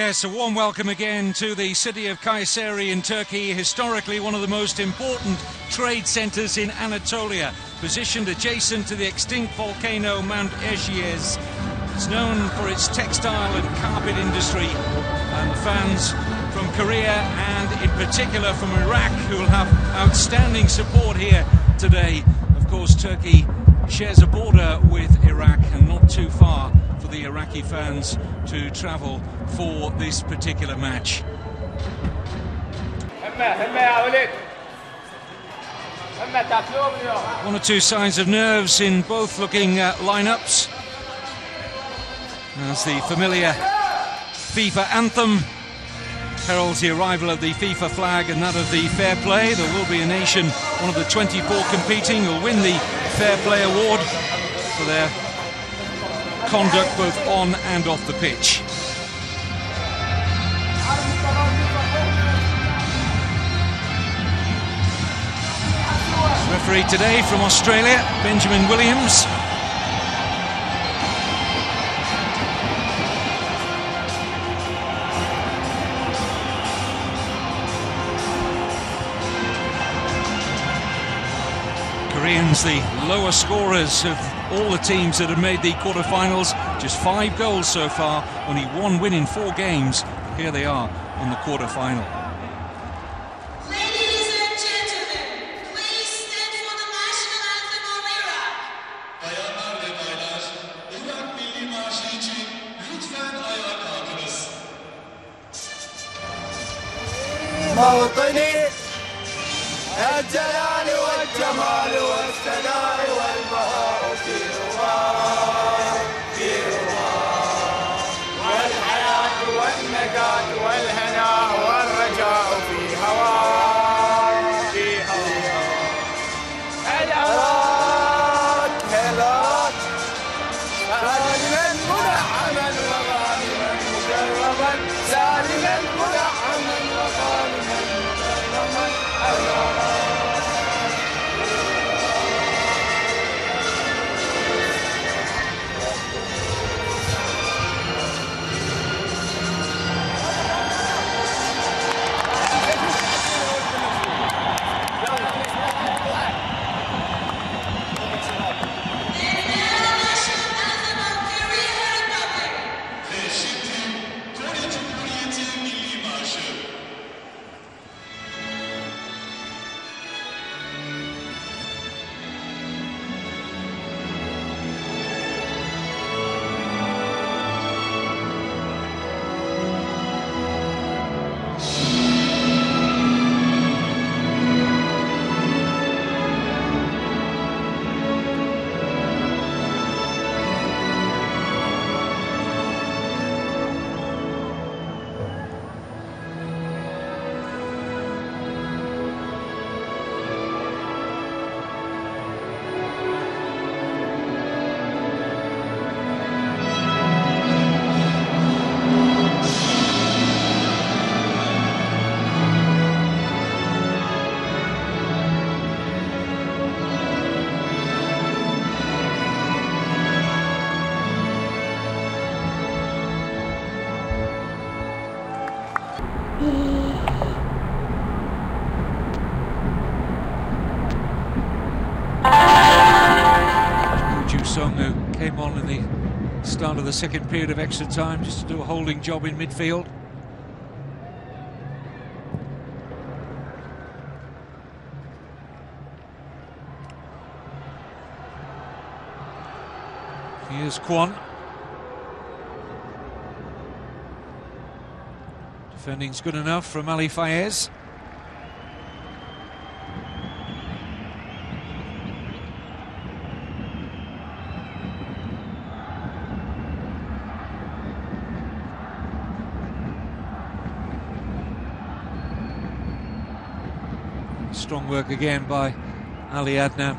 Yes, a warm welcome again to the city of Kayseri in Turkey, historically one of the most important trade centres in Anatolia, positioned adjacent to the extinct volcano Mount Erciyes. It's known for its textile and carpet industry, and the fans from Korea and in particular from Iraq who will have outstanding support here today. Of course, Turkey shares a border with Iraq and not too far for the Iraqi fans to travel for this particular match. One or two signs of nerves in both looking lineups, as the familiar FIFA anthem heralds the arrival of the FIFA flag and that of the fair play. There will be a nation, one of the 24 competing, who will win the fair play award for their conduct both on and off the pitch. Referee today from Australia, Benjamin Williams. Koreans, the lower scorers of all the teams that have made the quarterfinals, just 5 goals so far, only 1 win in 4 games. Here they are in the quarterfinal. Ladies and gentlemen, please stand for the national anthem of Iraq. Bayanlar ve baylar, Irak Milli Marşı için lütfen ayağa kalkınız. موطني الجلال والجمال والثناء والبهاء في رواق في رواق، والحياة والنجاة والهناء والرجاء في هواك في هواك. هلاك هلاك سالما منعما وغانما مكرما، سالما منعما وغانما مكرما. Ve şimdi Kore Cumhuriyeti Milli Marşı. Who came on in the start of the second period of extra time just to do a holding job in midfield. Here's Kwon. Defending's good enough from Ali Fayez. Strong work again by Ali Adnan.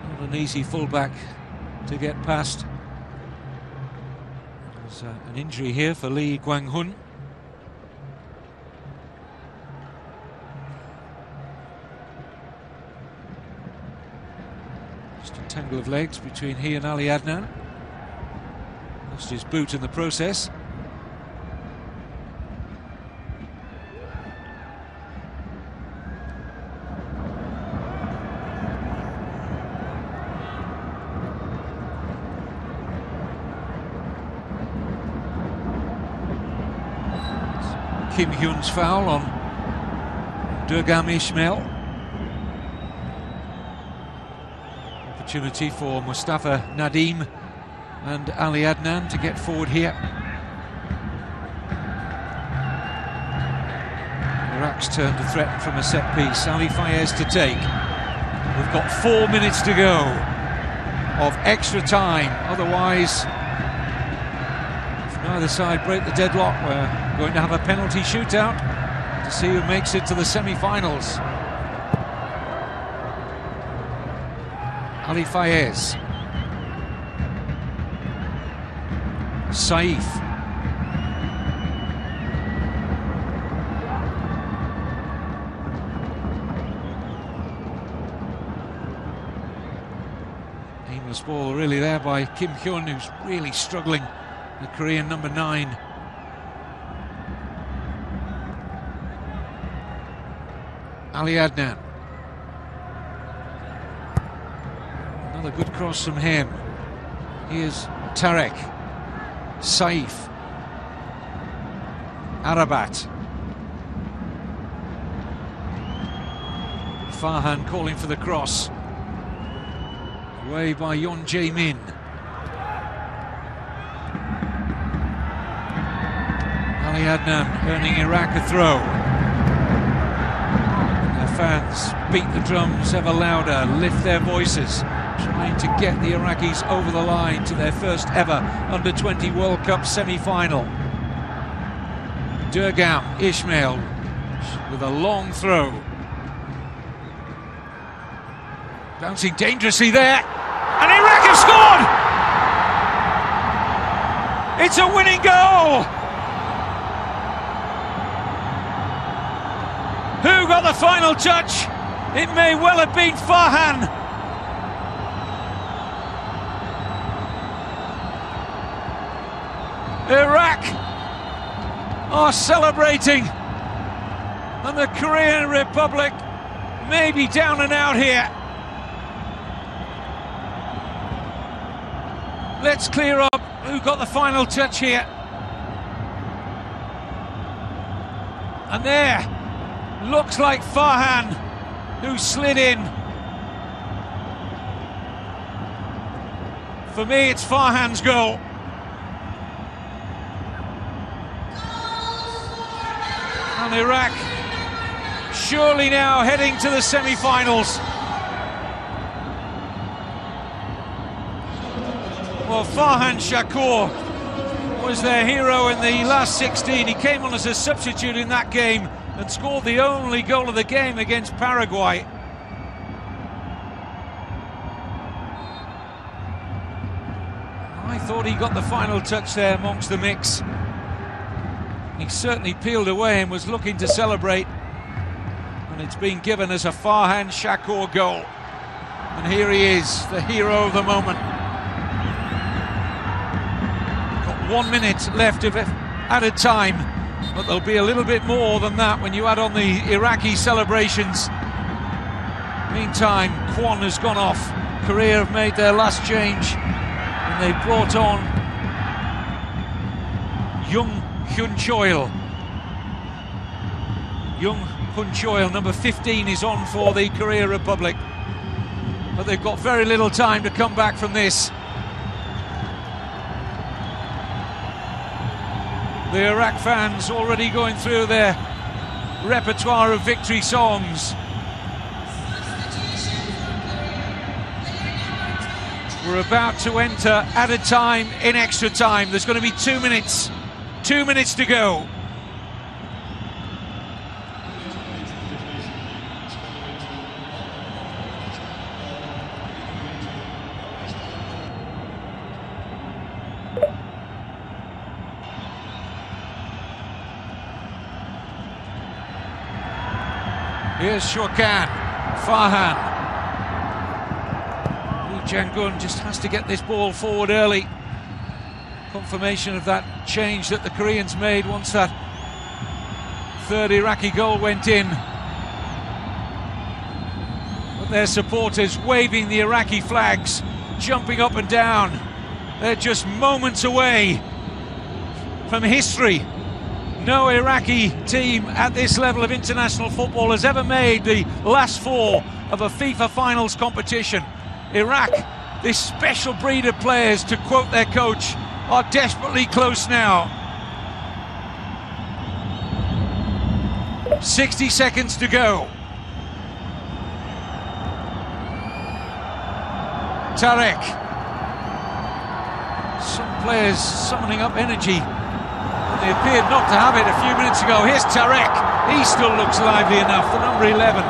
Not an easy fullback to get past. There's an injury here for Lee Kwang-hun. Just a tangle of legs between he and Ali Adnan. Lost his boot in the process. Kim Hyun's foul on Durgam Ismail. Opportunity for Mustafa Nadim and Ali Adnan to get forward here. Iraq's turn to threaten from a set piece. Ali Fayez to take. We've got 4 minutes to go of extra time. Otherwise, if neither side break the deadlock, we're going to have a penalty shootout to see who makes it to the semi-finals. Ali Fayez. Saif. Aimless ball really there by Kim Hyun, who's really struggling, the Korean number 9. Ali Adnan. Another good cross from him. Here's Tarek. Saif. Arabat. Farhan calling for the cross. Away by Yon Jae-min. Ali Adnan earning Iraq a throw. Their fans beat the drums ever louder, lift their voices, trying to get the Iraqis over the line to their first ever Under-20 World Cup semi-final. Durgam Ismail with a long throw. Bouncing dangerously there, and Iraq have scored! It's a winning goal! Who got the final touch? It may well have been Farhan. Iraq are celebrating, and the Korean Republic may be down and out here. Let's clear up who got the final touch here. And there, looks like Farhan, who slid in. For me, it's Farhan's goal. And Iraq surely now heading to the semi-finals. Well, Farhan Shakur was their hero in the last 16. He came on as a substitute in that game and scored the only goal of the game against Paraguay. I thought he got the final touch there amongst the mix. He certainly peeled away and was looking to celebrate, and it's been given as a Farhan Shakur goal. And here he is, the hero of the moment. Got 1 minute left of added time, but there'll be a little bit more than that when you add on the Iraqi celebrations. Meantime, Kwon has gone off. Korea have made their last change, and they've brought on Jung Hyun Choil. Jung Hyun Choil, number 15, is on for the Korea Republic. But they've got very little time to come back from this. The Iraq fans already going through their repertoire of victory songs. We're about to enter added time in extra time. There's going to be 2 minutes. 2 minutes to go. Here's Shorkan, Farhan. Lee Jang-gun just has to get this ball forward early. Confirmation of that change that the Koreans made once that third Iraqi goal went in. But their supporters waving the Iraqi flags, jumping up and down. They're just moments away from history. No Iraqi team at this level of international football has ever made the last four of a FIFA finals competition. Iraq, this special breed of players, to quote their coach, are desperately close now. 60 seconds to go. Tarek. Some players summoning up energy. They appeared not to have it a few minutes ago. Here's Tarek. He still looks lively enough, the number 11.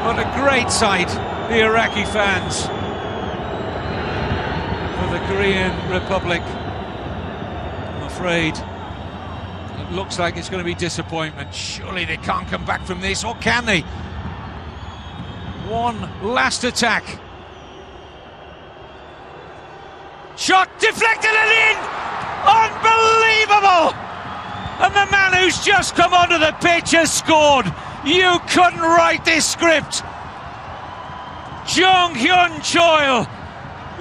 What a great sight, the Iraqi fans, for the Korean Republic. I'm afraid it looks like it's going to be disappointment. Surely they can't come back from this, or can they? One last attack. Shot deflected and in! Unbelievable! And the man who's just come onto the pitch has scored. You couldn't write this script. Jung Hyun Choi,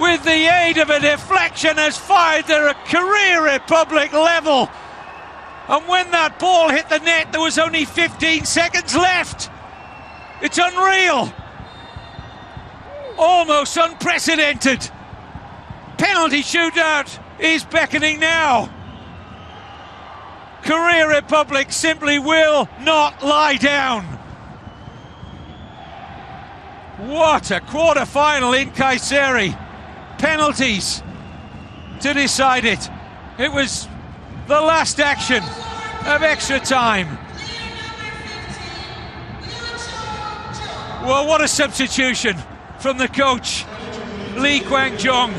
with the aid of a deflection, has fired the career Republic level. And when that ball hit the net, there was only 15 seconds left. It's unreal. Almost unprecedented. Penalty shootout is beckoning now. Korea Republic simply will not lie down. What a quarter-final in Kayseri. Penalties to decide it. It was the last action of extra time. Well, what a substitution from the coach, Lee Kwang-jong.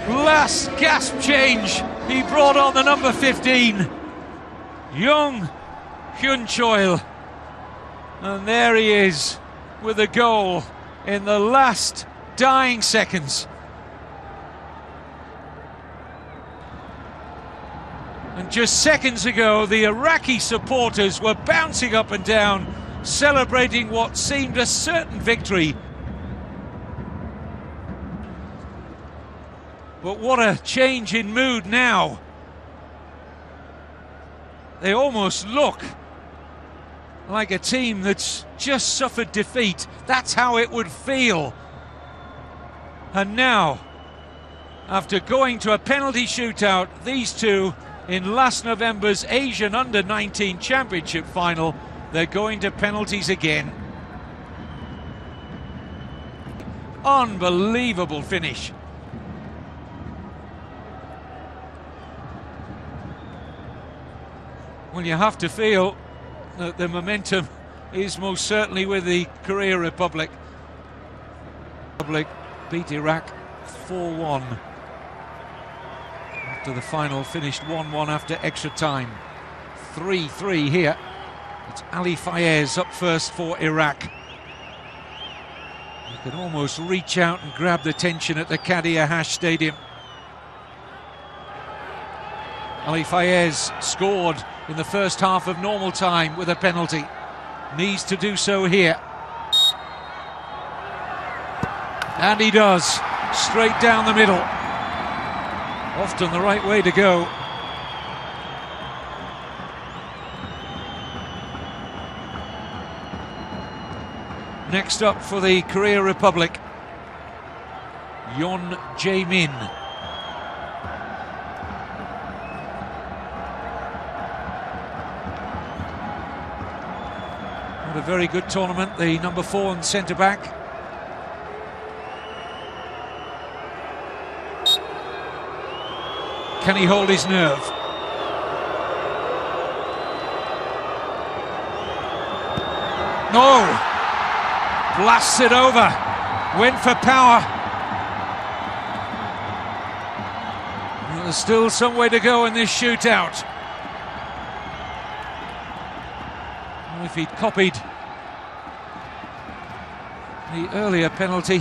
Last gasp change, he brought on the number 15, Jung Hyun Choi. And there he is with a goal in the last dying seconds. And just seconds ago, the Iraqi supporters were bouncing up and down, celebrating what seemed a certain victory. But what a change in mood now. They almost look like a team that's just suffered defeat. That's how it would feel. And now, after going to a penalty shootout, these two in last November's Asian Under-19 Championship final, they're going to penalties again. Unbelievable finish. Well, you have to feel that the momentum is most certainly with the Korea Republic. Republic beat Iraq 4-1 after the final finished 1-1 after extra time. 3-3 here. It's Ali Fayez up first for Iraq. You can almost reach out and grab the tension at the Qadiyah Hash Stadium. Ali Fayez scored in the first half of normal time with a penalty. Needs to do so here. And he does. Straight down the middle. Often the right way to go. Next up for the Korea Republic, Yeon Jae-min. What a very good tournament, the number 4 and centre-back. Can he hold his nerve? No! Blasts it over. Went for power. There's still some way to go in this shootout. Well, if he'd copied the earlier penalty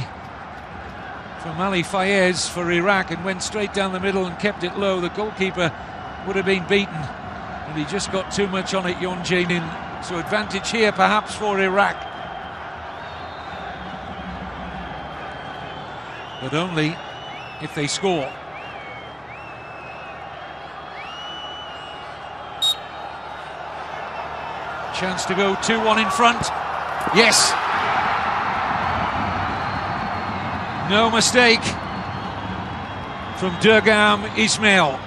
from Ali Fayez for Iraq and went straight down the middle and kept it low, the goalkeeper would have been beaten. And he just got too much on it, Yeon Jae-min. So advantage here perhaps for Iraq. But only if they score. Chance to go 2-1 in front. Yes. No mistake from Durgam Ismail.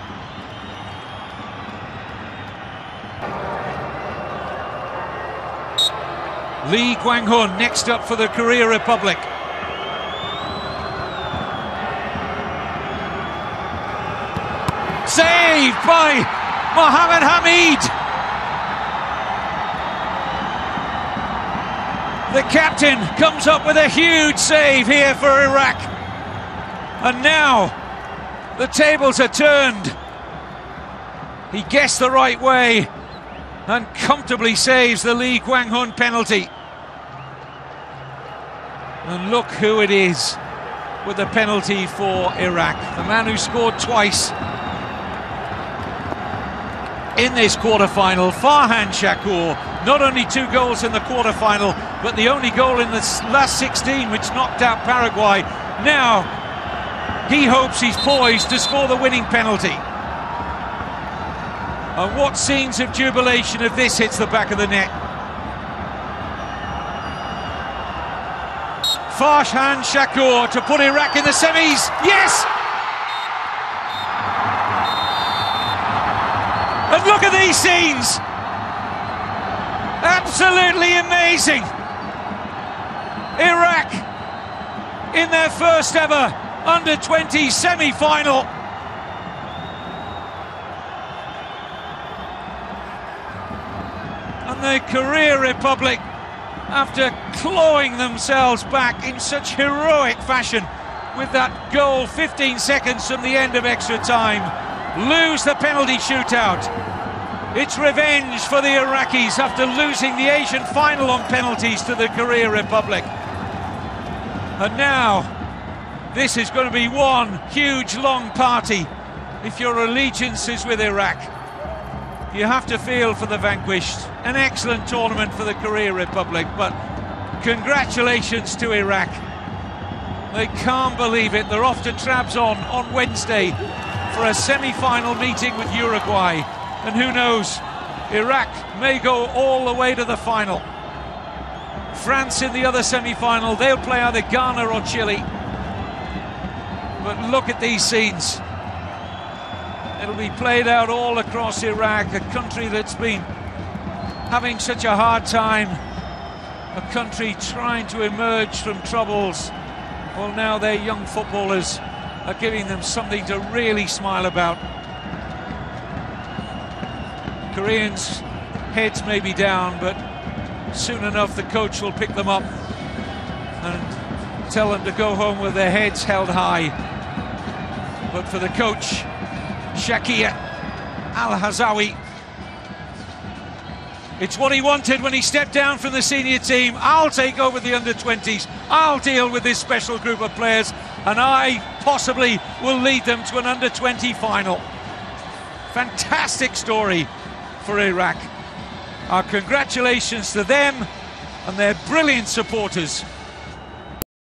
Lee Kwang-hun next up for the Korea Republic. Saved by Mohammed Hamid. The captain comes up with a huge save here for Iraq. And now the tables are turned. He guessed the right way and comfortably saves the Lee Kwang-hun penalty. And look who it is with the penalty for Iraq. The man who scored twice in this quarter-final, Farhan Shakur. Not only 2 goals in the quarter-final, but the only goal in the last 16 which knocked out Paraguay. Now he hopes he's poised to score the winning penalty. And what scenes of jubilation if this hits the back of the net. Farhan Shakur to put Iraq in the semis. Yes! And look at these scenes! Absolutely amazing! Iraq in their first ever under-20 semi-final. And the Korea Republic, after clawing themselves back in such heroic fashion with that goal 15 seconds from the end of extra time, lose the penalty shootout. It's revenge for the Iraqis after losing the Asian final on penalties to the Korea Republic. And now this is going to be one huge long party if your allegiance is with Iraq. You have to feel for the vanquished. An excellent tournament for the Korea Republic, but congratulations to Iraq. They can't believe it. They're off to Trabzon on Wednesday for a semi-final meeting with Uruguay. And who knows, Iraq may go all the way to the final. France in the other semi-final, they'll play either Ghana or Chile. But look at these scenes. It'll be played out all across Iraq, a country that's been having such a hard time, a country trying to emerge from troubles. Well, now their young footballers are giving them something to really smile about. Koreans' heads may be down, but soon enough the coach will pick them up and tell them to go home with their heads held high. But for the coach, Shakir Al-Hazawi, it's what he wanted when he stepped down from the senior team. I'll take over the under-20s, I'll deal with this special group of players, and I possibly will lead them to an under-20 final. Fantastic story for Iraq. Our congratulations to them and their brilliant supporters.